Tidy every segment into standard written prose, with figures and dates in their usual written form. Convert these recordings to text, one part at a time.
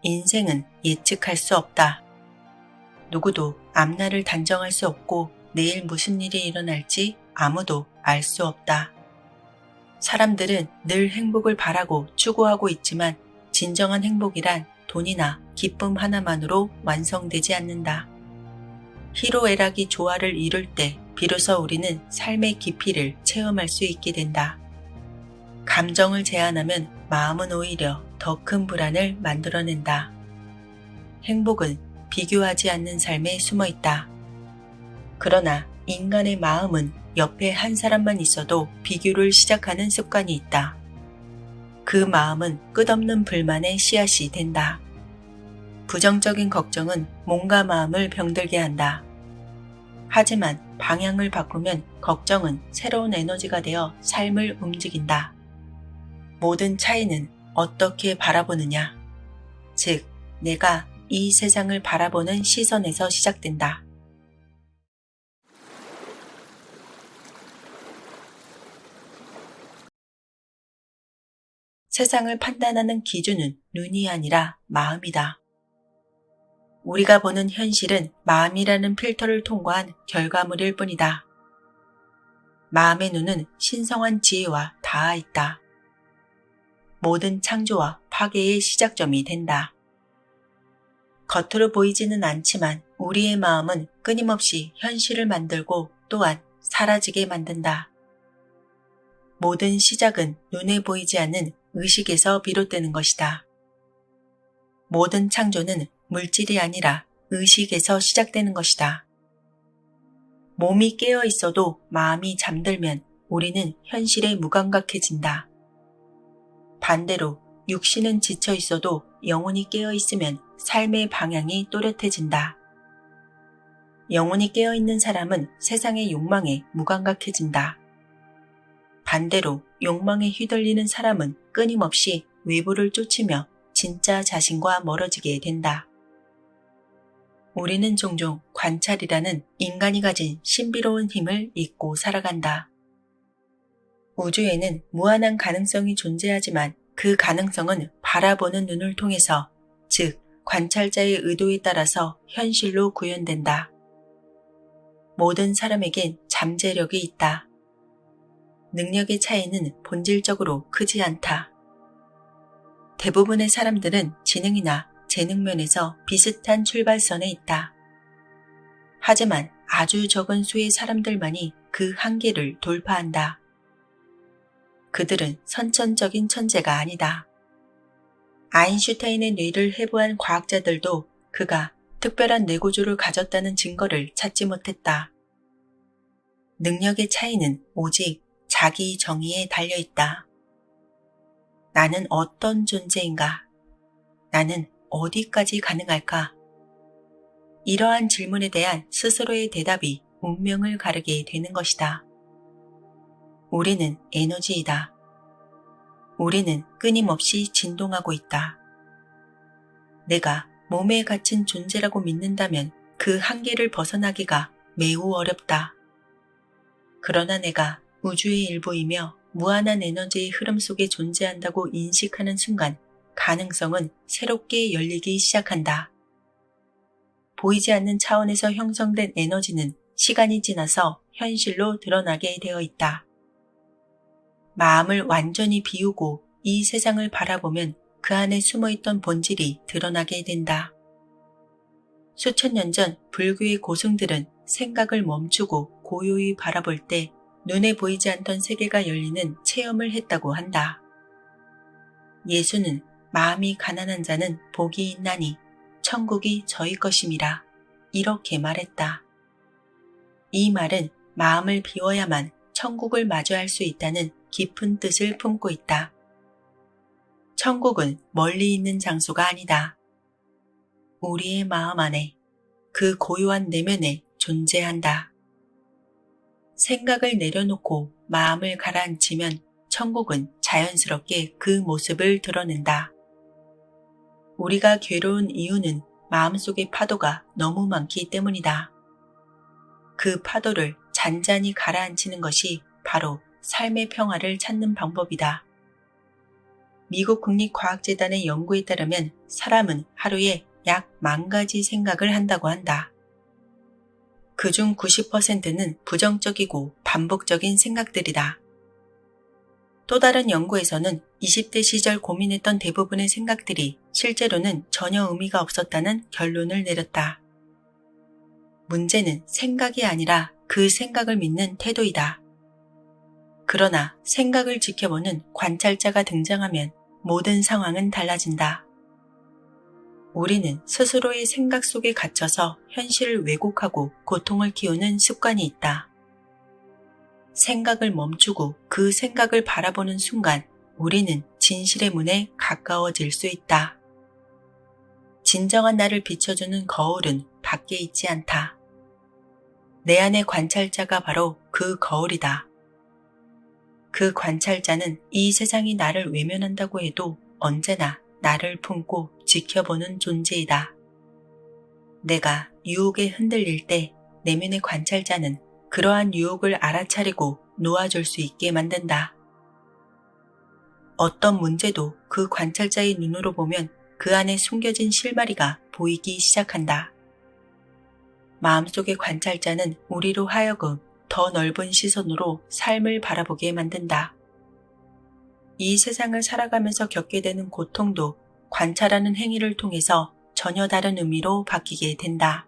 인생은 예측할 수 없다. 누구도 앞날을 단정할 수 없고 내일 무슨 일이 일어날지 아무도 알 수 없다. 사람들은 늘 행복을 바라고 추구하고 있지만 진정한 행복이란 돈이나 기쁨 하나만으로 완성되지 않는다. 희로애락이 조화를 이룰 때 비로소 우리는 삶의 깊이를 체험할 수 있게 된다. 감정을 제한하면 마음은 오히려 더 큰 불안을 만들어낸다. 행복은 비교하지 않는 삶에 숨어 있다. 그러나 인간의 마음은 옆에 한 사람만 있어도 비교를 시작하는 습관이 있다. 그 마음은 끝없는 불만의 씨앗이 된다. 부정적인 걱정은 몸과 마음을 병들게 한다. 하지만 방향을 바꾸면 걱정은 새로운 에너지가 되어 삶을 움직인다. 모든 차이는 어떻게 바라보느냐, 즉 내가 이 세상을 바라보는 시선에서 시작된다. 세상을 판단하는 기준은 눈이 아니라 마음이다. 우리가 보는 현실은 마음이라는 필터를 통과한 결과물일 뿐이다. 마음의 눈은 신성한 지혜와 닿아 있다. 모든 창조와 파괴의 시작점이 된다. 겉으로 보이지는 않지만 우리의 마음은 끊임없이 현실을 만들고 또한 사라지게 만든다. 모든 시작은 눈에 보이지 않는 의식에서 비롯되는 것이다. 모든 창조는 물질이 아니라 의식에서 시작되는 것이다. 몸이 깨어 있어도 마음이 잠들면 우리는 현실에 무감각해진다. 반대로 육신은 지쳐 있어도 영혼이 깨어 있으면 삶의 방향이 또렷해진다. 영혼이 깨어 있는 사람은 세상의 욕망에 무감각해진다. 반대로 욕망에 휘둘리는 사람은 끊임없이 외부를 쫓으며 진짜 자신과 멀어지게 된다. 우리는 종종 관찰이라는 인간이 가진 신비로운 힘을 잊고 살아간다. 우주에는 무한한 가능성이 존재하지만 그 가능성은 바라보는 눈을 통해서, 즉 관찰자의 의도에 따라서 현실로 구현된다. 모든 사람에겐 잠재력이 있다. 능력의 차이는 본질적으로 크지 않다. 대부분의 사람들은 지능이나 재능 면에서 비슷한 출발선에 있다. 하지만 아주 적은 수의 사람들만이 그 한계를 돌파한다. 그들은 선천적인 천재가 아니다. 아인슈타인의 뇌를 해부한 과학자들도 그가 특별한 뇌구조를 가졌다는 증거를 찾지 못했다. 능력의 차이는 오직 자기 정의에 달려있다. 나는 어떤 존재인가? 나는 어디까지 가능할까? 이러한 질문에 대한 스스로의 대답이 운명을 가르게 되는 것이다. 우리는 에너지이다. 우리는 끊임없이 진동하고 있다. 내가 몸에 갇힌 존재라고 믿는다면 그 한계를 벗어나기가 매우 어렵다. 그러나 내가 우주의 일부이며 무한한 에너지의 흐름 속에 존재한다고 인식하는 순간 가능성은 새롭게 열리기 시작한다. 보이지 않는 차원에서 형성된 에너지는 시간이 지나서 현실로 드러나게 되어 있다. 마음을 완전히 비우고 이 세상을 바라보면 그 안에 숨어있던 본질이 드러나게 된다. 수천 년 전 불교의 고승들은 생각을 멈추고 고요히 바라볼 때 눈에 보이지 않던 세계가 열리는 체험을 했다고 한다. 예수는 마음이 가난한 자는 복이 있나니 천국이 저희 것임이라 이렇게 말했다. 이 말은 마음을 비워야만 천국을 마주할 수 있다는 깊은 뜻을 품고 있다. 천국은 멀리 있는 장소가 아니다. 우리의 마음 안에, 그 고요한 내면에 존재한다. 생각을 내려놓고 마음을 가라앉히면 천국은 자연스럽게 그 모습을 드러낸다. 우리가 괴로운 이유는 마음속의 파도가 너무 많기 때문이다. 그 파도를 잔잔히 가라앉히는 것이 바로 삶의 평화를 찾는 방법이다. 미국 국립과학재단의 연구에 따르면 사람은 하루에 약 10,000가지 생각을 한다고 한다. 그중 90%는 부정적이고 반복적인 생각들이다. 또 다른 연구에서는 20대 시절 고민했던 대부분의 생각들이 실제로는 전혀 의미가 없었다는 결론을 내렸다. 문제는 생각이 아니라 그 생각을 믿는 태도이다. 그러나 생각을 지켜보는 관찰자가 등장하면 모든 상황은 달라진다. 우리는 스스로의 생각 속에 갇혀서 현실을 왜곡하고 고통을 키우는 습관이 있다. 생각을 멈추고 그 생각을 바라보는 순간 우리는 진실의 문에 가까워질 수 있다. 진정한 나를 비춰주는 거울은 밖에 있지 않다. 내 안의 관찰자가 바로 그 거울이다. 그 관찰자는 이 세상이 나를 외면한다고 해도 언제나 나를 품고 지켜보는 존재이다. 내가 유혹에 흔들릴 때 내면의 관찰자는 그러한 유혹을 알아차리고 놓아줄 수 있게 만든다. 어떤 문제도 그 관찰자의 눈으로 보면 그 안에 숨겨진 실마리가 보이기 시작한다. 마음속의 관찰자는 우리로 하여금 더 넓은 시선으로 삶을 바라보게 만든다. 이 세상을 살아가면서 겪게 되는 고통도 관찰하는 행위를 통해서 전혀 다른 의미로 바뀌게 된다.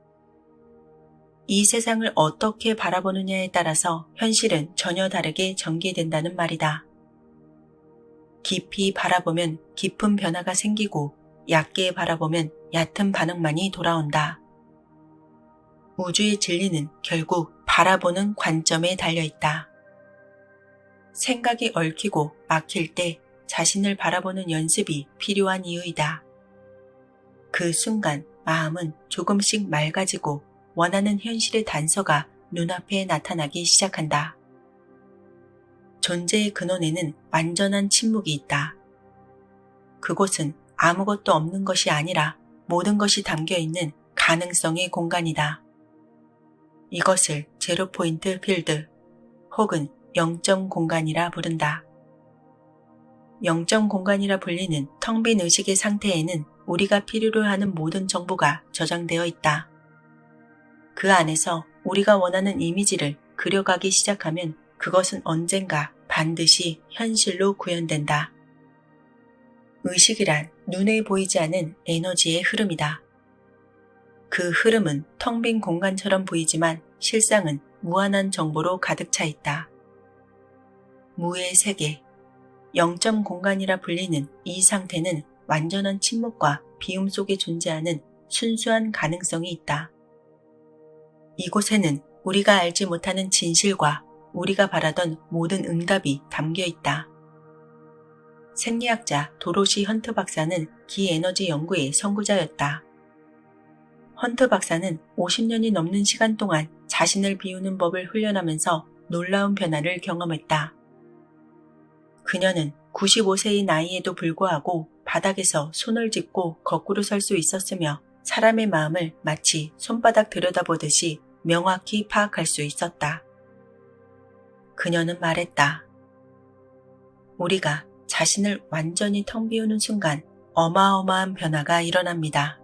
이 세상을 어떻게 바라보느냐에 따라서 현실은 전혀 다르게 전개된다는 말이다. 깊이 바라보면 깊은 변화가 생기고 얕게 바라보면 얕은 반응만이 돌아온다. 우주의 진리는 결국 바라보는 관점에 달려있다. 생각이 얽히고 막힐 때 자신을 바라보는 연습이 필요한 이유이다. 그 순간 마음은 조금씩 맑아지고 원하는 현실의 단서가 눈앞에 나타나기 시작한다. 존재의 근원에는 완전한 침묵이 있다. 그곳은 아무것도 없는 것이 아니라 모든 것이 담겨있는 가능성의 공간이다. 이것을 제로포인트 필드 혹은 영점 공간이라 부른다. 영점 공간이라 불리는 텅 빈 의식의 상태에는 우리가 필요로 하는 모든 정보가 저장되어 있다. 그 안에서 우리가 원하는 이미지를 그려가기 시작하면 그것은 언젠가 반드시 현실로 구현된다. 의식이란 눈에 보이지 않는 에너지의 흐름이다. 그 흐름은 텅 빈 공간처럼 보이지만 실상은 무한한 정보로 가득 차 있다. 무의 세계, 영점 공간이라 불리는 이 상태는 완전한 침묵과 비움 속에 존재하는 순수한 가능성이 있다. 이곳에는 우리가 알지 못하는 진실과 우리가 바라던 모든 응답이 담겨 있다. 생리학자 도로시 헌트 박사는 기에너지 연구의 선구자였다. 헌트 박사는 50년이 넘는 시간 동안 자신을 비우는 법을 훈련하면서 놀라운 변화를 경험했다. 그녀는 95세의 나이에도 불구하고 바닥에서 손을 짚고 거꾸로 설 수 있었으며 사람의 마음을 마치 손바닥 들여다보듯이 명확히 파악할 수 있었다. 그녀는 말했다. 우리가 자신을 완전히 텅 비우는 순간 어마어마한 변화가 일어납니다.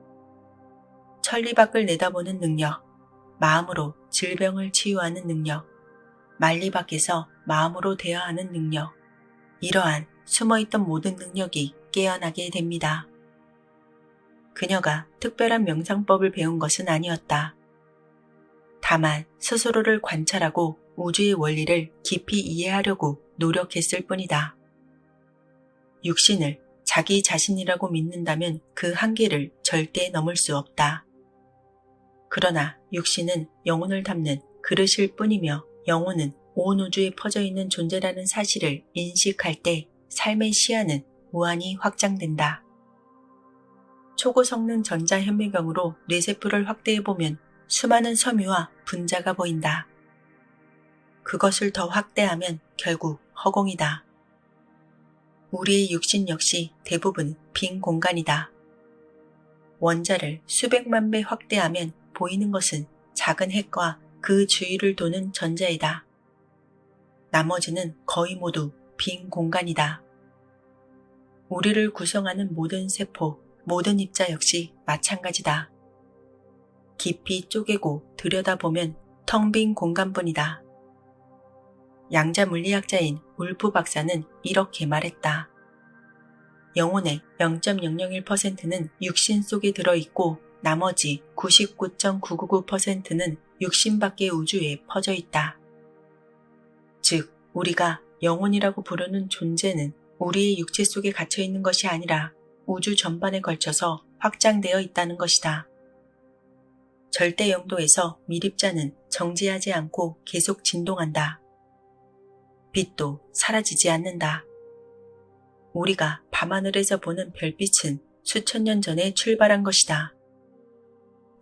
천리 밖을 내다보는 능력, 마음으로 질병을 치유하는 능력, 만리 밖에서 마음으로 대화하는 능력, 이러한 숨어있던 모든 능력이 깨어나게 됩니다. 그녀가 특별한 명상법을 배운 것은 아니었다. 다만 스스로를 관찰하고 우주의 원리를 깊이 이해하려고 노력했을 뿐이다. 육신을 자기 자신이라고 믿는다면 그 한계를 절대 넘을 수 없다. 그러나 육신은 영혼을 담는 그릇일 뿐이며 영혼은 온 우주에 퍼져 있는 존재라는 사실을 인식할 때 삶의 시야는 무한히 확장된다. 초고성능 전자현미경으로 뇌세포를 확대해보면 수많은 섬유와 분자가 보인다. 그것을 더 확대하면 결국 허공이다. 우리의 육신 역시 대부분 빈 공간이다. 원자를 수백만 배 확대하면 보이는 것은 작은 핵과 그 주위를 도는 전자이다. 나머지는 거의 모두 빈 공간이다. 우리를 구성하는 모든 세포, 모든 입자 역시 마찬가지다. 깊이 쪼개고 들여다보면 텅 빈 공간뿐이다. 양자 물리학자인 울프 박사는 이렇게 말했다. 영혼의 0.001%는 육신 속에 들어있고 나머지 99.999%는 육신 밖의 우주에 퍼져 있다. 즉, 우리가 영혼이라고 부르는 존재는 우리의 육체 속에 갇혀 있는 것이 아니라 우주 전반에 걸쳐서 확장되어 있다는 것이다. 절대 영도에서 미립자는 정지하지 않고 계속 진동한다. 빛도 사라지지 않는다. 우리가 밤하늘에서 보는 별빛은 수천 년 전에 출발한 것이다.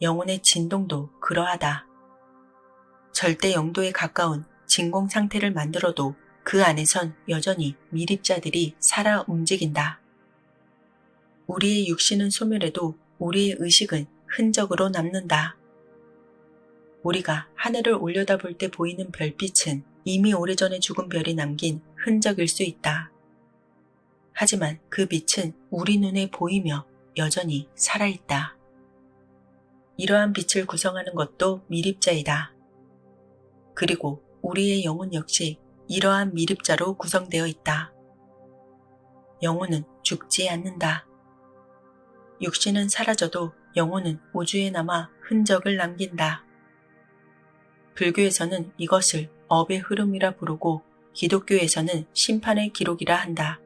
영혼의 진동도 그러하다. 절대 영도에 가까운 진공 상태를 만들어도 그 안에선 여전히 미립자들이 살아 움직인다. 우리의 육신은 소멸해도 우리의 의식은 흔적으로 남는다. 우리가 하늘을 올려다볼 때 보이는 별빛은 이미 오래전에 죽은 별이 남긴 흔적일 수 있다. 하지만 그 빛은 우리 눈에 보이며 여전히 살아있다. 이러한 빛을 구성하는 것도 미립자이다. 그리고 우리의 영혼 역시 이러한 미립자로 구성되어 있다. 영혼은 죽지 않는다. 육신은 사라져도 영혼은 우주에 남아 흔적을 남긴다. 불교에서는 이것을 업의 흐름이라 부르고 기독교에서는 심판의 기록이라 한다.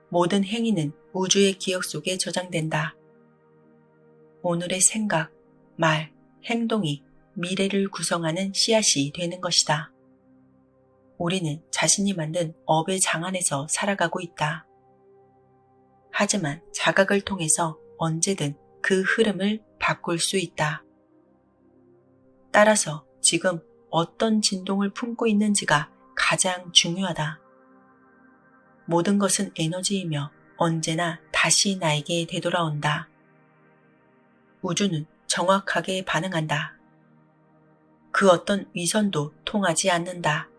모든 행위는 우주의 기억 속에 저장된다. 오늘의 생각, 말, 행동이 미래를 구성하는 씨앗이 되는 것이다. 우리는 자신이 만든 업의 장 안에서 살아가고 있다. 하지만 자각을 통해서 언제든 그 흐름을 바꿀 수 있다. 따라서 지금 어떤 진동을 품고 있는지가 가장 중요하다. 모든 것은 에너지이며 언제나 다시 나에게 되돌아온다. 우주는 정확하게 반응한다. 그 어떤 위선도 통하지 않는다.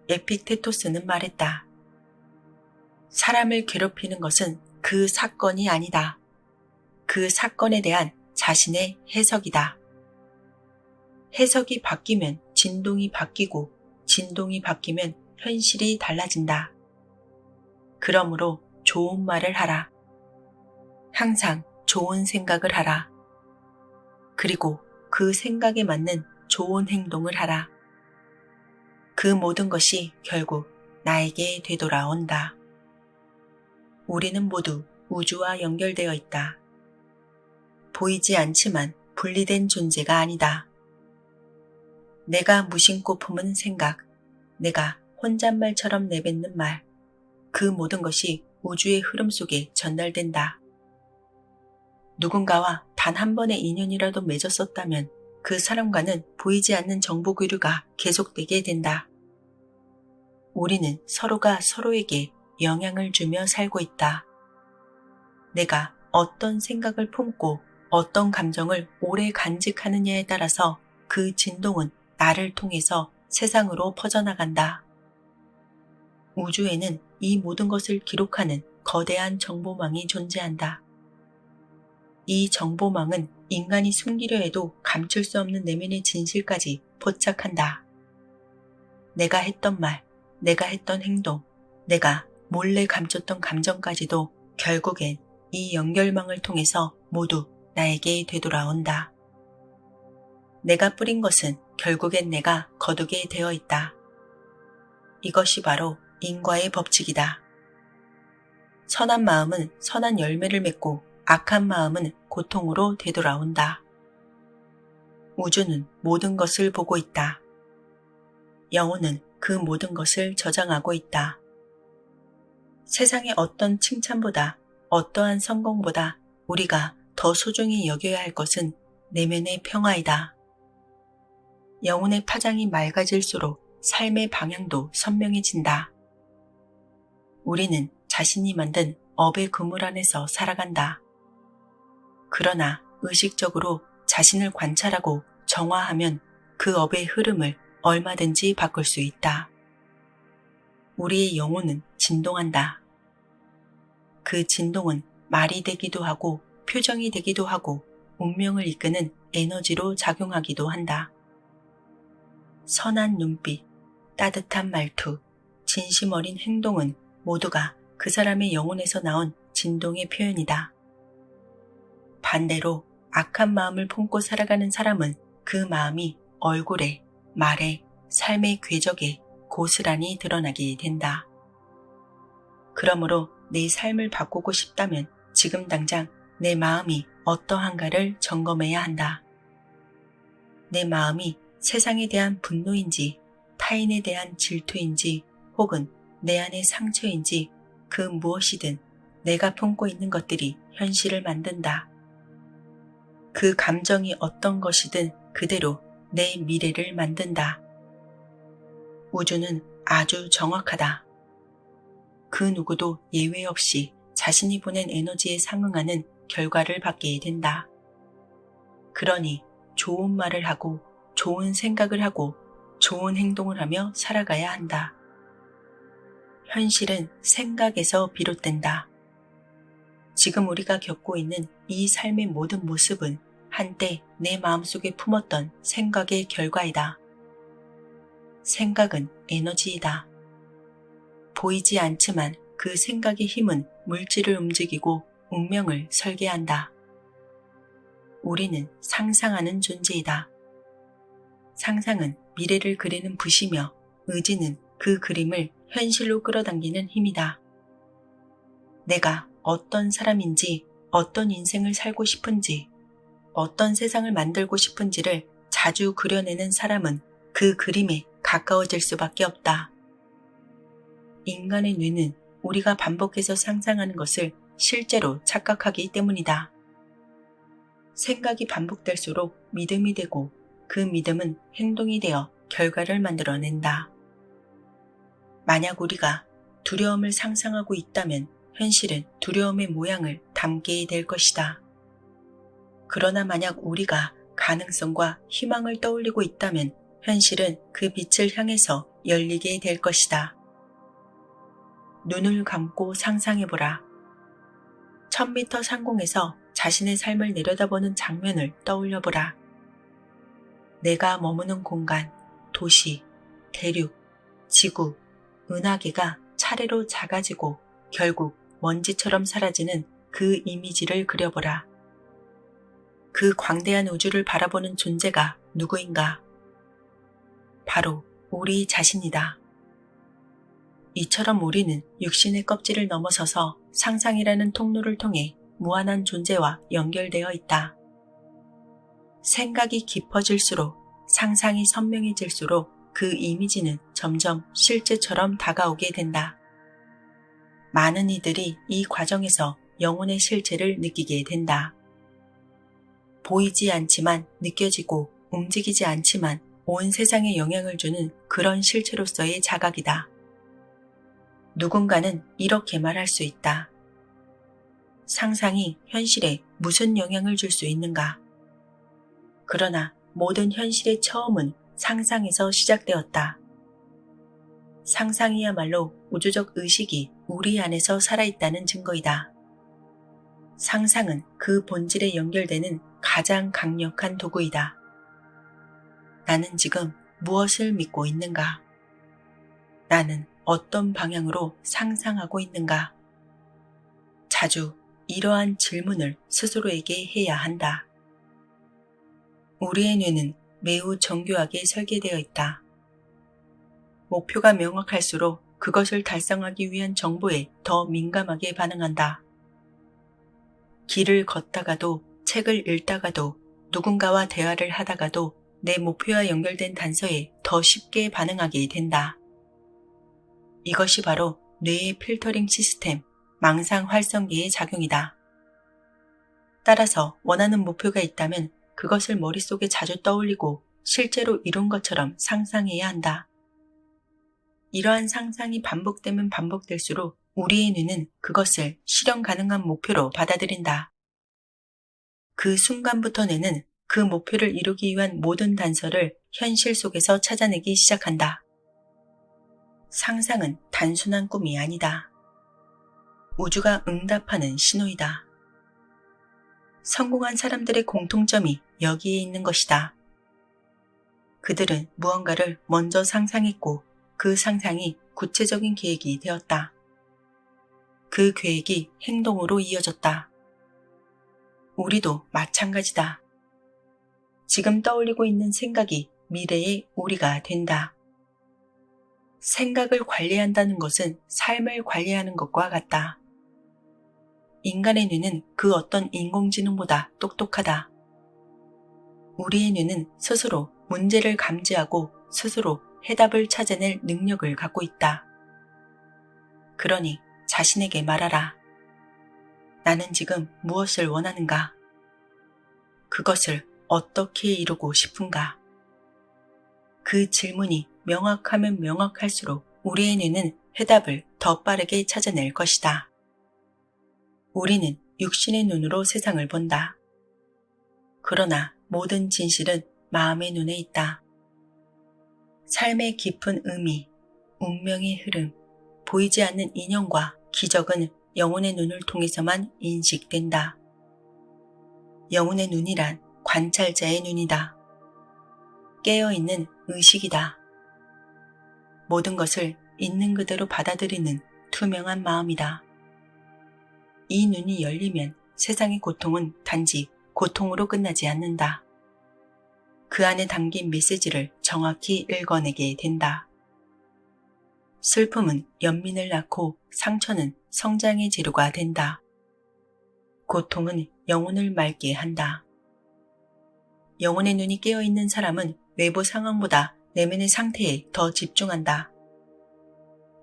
에픽테토스는 말했다. 사람을 괴롭히는 것은 그 사건이 아니다. 그 사건에 대한 자신의 해석이다. 해석이 바뀌면 진동이 바뀌고 진동이 바뀌면 현실이 달라진다. 그러므로 좋은 말을 하라. 항상 좋은 생각을 하라. 그리고 그 생각에 맞는 좋은 행동을 하라. 그 모든 것이 결국 나에게 되돌아온다. 우리는 모두 우주와 연결되어 있다. 보이지 않지만 분리된 존재가 아니다. 내가 무심코 품은 생각, 내가 혼잣말처럼 내뱉는 말, 그 모든 것이 우주의 흐름 속에 전달된다. 누군가와 단 한 번의 인연이라도 맺었었다면 그 사람과는 보이지 않는 정보 교류가 계속되게 된다. 우리는 서로가 서로에게 영향을 주며 살고 있다. 내가 어떤 생각을 품고 어떤 감정을 오래 간직하느냐에 따라서 그 진동은 나를 통해서 세상으로 퍼져나간다. 우주에는 이 모든 것을 기록하는 거대한 정보망이 존재한다. 이 정보망은 인간이 숨기려 해도 감출 수 없는 내면의 진실까지 포착한다. 내가 했던 말, 내가 했던 행동, 내가 몰래 감췄던 감정까지도 결국엔 이 연결망을 통해서 모두 나에게 되돌아온다. 내가 뿌린 것은 결국엔 내가 거두게 되어 있다. 이것이 바로 인과의 법칙이다. 선한 마음은 선한 열매를 맺고 악한 마음은 고통으로 되돌아온다. 우주는 모든 것을 보고 있다. 영혼은 그 모든 것을 저장하고 있다. 세상의 어떤 칭찬보다 어떠한 성공보다 우리가 더 소중히 여겨야 할 것은 내면의 평화이다. 영혼의 파장이 맑아질수록 삶의 방향도 선명해진다. 우리는 자신이 만든 업의 그물 안에서 살아간다. 그러나 의식적으로 자신을 관찰하고 정화하면 그 업의 흐름을 얼마든지 바꿀 수 있다. 우리의 영혼은 진동한다. 그 진동은 말이 되기도 하고 표정이 되기도 하고 운명을 이끄는 에너지로 작용하기도 한다. 선한 눈빛, 따뜻한 말투, 진심 어린 행동은 모두가 그 사람의 영혼에서 나온 진동의 표현이다. 반대로 악한 마음을 품고 살아가는 사람은 그 마음이 얼굴에, 말에, 삶의 궤적에 고스란히 드러나게 된다. 그러므로 내 삶을 바꾸고 싶다면 지금 당장 내 마음이 어떠한가를 점검해야 한다. 내 마음이 세상에 대한 분노인지, 타인에 대한 질투인지, 혹은 내 안의 상처인지 그 무엇이든 내가 품고 있는 것들이 현실을 만든다. 그 감정이 어떤 것이든 그대로 내 미래를 만든다. 우주는 아주 정확하다. 그 누구도 예외 없이 자신이 보낸 에너지에 상응하는 결과를 받게 된다. 그러니 좋은 말을 하고 좋은 생각을 하고 좋은 행동을 하며 살아가야 한다. 현실은 생각에서 비롯된다. 지금 우리가 겪고 있는 이 삶의 모든 모습은 한때 내 마음속에 품었던 생각의 결과이다. 생각은 에너지이다. 보이지 않지만 그 생각의 힘은 물질을 움직이고 운명을 설계한다. 우리는 상상하는 존재이다. 상상은 미래를 그리는 붓이며 의지는 그 그림을 현실로 끌어당기는 힘이다. 내가 어떤 사람인지, 어떤 인생을 살고 싶은지, 어떤 세상을 만들고 싶은지를 자주 그려내는 사람은 그 그림에 가까워질 수밖에 없다. 인간의 뇌는 우리가 반복해서 상상하는 것을 실제로 착각하기 때문이다. 생각이 반복될수록 믿음이 되고 그 믿음은 행동이 되어 결과를 만들어낸다. 만약 우리가 두려움을 상상하고 있다면 현실은 두려움의 모양을 담게 될 것이다. 그러나 만약 우리가 가능성과 희망을 떠올리고 있다면 현실은 그 빛을 향해서 열리게 될 것이다. 눈을 감고 상상해보라. 1000m 상공에서 자신의 삶을 내려다보는 장면을 떠올려보라. 내가 머무는 공간, 도시, 대륙, 지구, 은하계가 차례로 작아지고 결국 먼지처럼 사라지는 그 이미지를 그려보라. 그 광대한 우주를 바라보는 존재가 누구인가? 바로 우리 자신이다. 이처럼 우리는 육신의 껍질을 넘어서서 상상이라는 통로를 통해 무한한 존재와 연결되어 있다. 생각이 깊어질수록, 상상이 선명해질수록 그 이미지는 점점 실제처럼 다가오게 된다. 많은 이들이 이 과정에서 영혼의 실체를 느끼게 된다. 보이지 않지만 느껴지고 움직이지 않지만 온 세상에 영향을 주는 그런 실체로서의 자각이다. 누군가는 이렇게 말할 수 있다. 상상이 현실에 무슨 영향을 줄 수 있는가? 그러나 모든 현실의 처음은 상상에서 시작되었다. 상상이야말로 우주적 의식이 우리 안에서 살아있다는 증거이다. 상상은 그 본질에 연결되는 가장 강력한 도구이다. 나는 지금 무엇을 믿고 있는가? 나는 어떤 방향으로 상상하고 있는가? 자주 이러한 질문을 스스로에게 해야 한다. 우리의 뇌는 매우 정교하게 설계되어 있다. 목표가 명확할수록 그것을 달성하기 위한 정보에 더 민감하게 반응한다. 길을 걷다가도, 책을 읽다가도, 누군가와 대화를 하다가도 내 목표와 연결된 단서에 더 쉽게 반응하게 된다. 이것이 바로 뇌의 필터링 시스템, 망상 활성계의 작용이다. 따라서 원하는 목표가 있다면 그것을 머릿속에 자주 떠올리고 실제로 이룬 것처럼 상상해야 한다. 이러한 상상이 반복되면 반복될수록 우리의 뇌는 그것을 실현 가능한 목표로 받아들인다. 그 순간부터 뇌는 그 목표를 이루기 위한 모든 단서를 현실 속에서 찾아내기 시작한다. 상상은 단순한 꿈이 아니다. 우주가 응답하는 신호이다. 성공한 사람들의 공통점이 여기에 있는 것이다. 그들은 무언가를 먼저 상상했고 그 상상이 구체적인 계획이 되었다. 그 계획이 행동으로 이어졌다. 우리도 마찬가지다. 지금 떠올리고 있는 생각이 미래의 우리가 된다. 생각을 관리한다는 것은 삶을 관리하는 것과 같다. 인간의 뇌는 그 어떤 인공지능보다 똑똑하다. 우리의 뇌는 스스로 문제를 감지하고 스스로 해답을 찾아낼 능력을 갖고 있다. 그러니 자신에게 말하라. 나는 지금 무엇을 원하는가? 그것을 어떻게 이루고 싶은가? 그 질문이 명확하면 명확할수록 우리의 뇌는 해답을 더 빠르게 찾아낼 것이다. 우리는 육신의 눈으로 세상을 본다. 그러나 모든 진실은 마음의 눈에 있다. 삶의 깊은 의미, 운명의 흐름, 보이지 않는 인연과 기적은 영혼의 눈을 통해서만 인식된다. 영혼의 눈이란 관찰자의 눈이다. 깨어있는 의식이다. 모든 것을 있는 그대로 받아들이는 투명한 마음이다. 이 눈이 열리면 세상의 고통은 단지 고통으로 끝나지 않는다. 그 안에 담긴 메시지를 정확히 읽어내게 된다. 슬픔은 연민을 낳고 상처는 성장의 재료가 된다. 고통은 영혼을 맑게 한다. 영혼의 눈이 깨어있는 사람은 외부 상황보다 내면의 상태에 더 집중한다.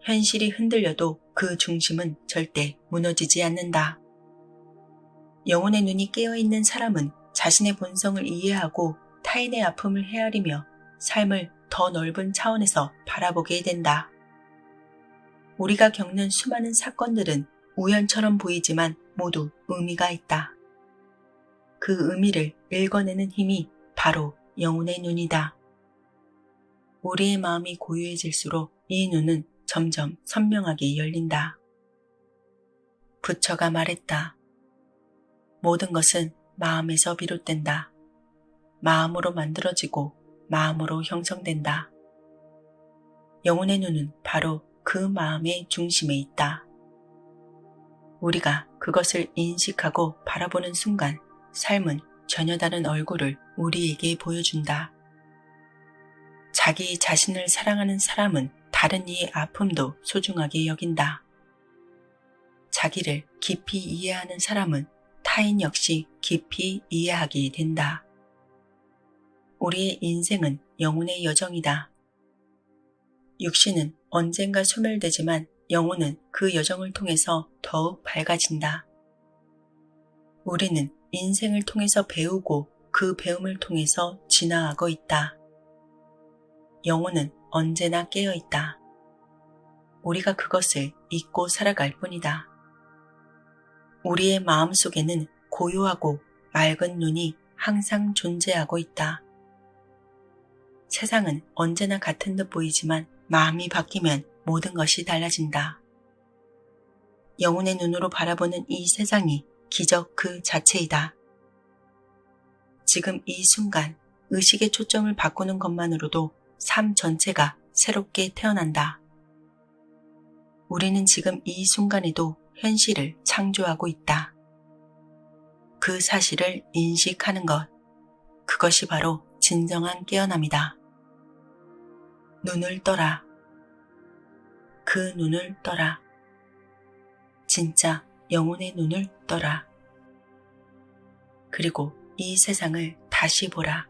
현실이 흔들려도 그 중심은 절대 무너지지 않는다. 영혼의 눈이 깨어있는 사람은 자신의 본성을 이해하고 타인의 아픔을 헤아리며 삶을 더 넓은 차원에서 바라보게 된다. 우리가 겪는 수많은 사건들은 우연처럼 보이지만 모두 의미가 있다. 그 의미를 읽어내는 힘이 바로 영혼의 눈이다. 우리의 마음이 고요해질수록 이 눈은 점점 선명하게 열린다. 부처가 말했다. 모든 것은 마음에서 비롯된다. 마음으로 만들어지고 마음으로 형성된다. 영혼의 눈은 바로 그 마음의 중심에 있다. 우리가 그것을 인식하고 바라보는 순간 삶은 전혀 다른 얼굴을 우리에게 보여준다. 자기 자신을 사랑하는 사람은 다른 이의 아픔도 소중하게 여긴다. 자기를 깊이 이해하는 사람은 타인 역시 깊이 이해하게 된다. 우리의 인생은 영혼의 여정이다. 육신은 언젠가 소멸되지만 영혼은 그 여정을 통해서 더욱 밝아진다. 우리는 인생을 통해서 배우고 그 배움을 통해서 진화하고 있다. 영혼은 언제나 깨어있다. 우리가 그것을 잊고 살아갈 뿐이다. 우리의 마음 속에는 고요하고 맑은 눈이 항상 존재하고 있다. 세상은 언제나 같은 듯 보이지만 마음이 바뀌면 모든 것이 달라진다. 영혼의 눈으로 바라보는 이 세상이 기적 그 자체이다. 지금 이 순간 의식의 초점을 바꾸는 것만으로도 삶 전체가 새롭게 태어난다. 우리는 지금 이 순간에도 현실을 창조하고 있다. 그 사실을 인식하는 것, 그것이 바로 진정한 깨어남이다. 눈을 떠라. 그 눈을 떠라. 진짜 영혼의 눈을 떠라. 그리고 이 세상을 다시 보라.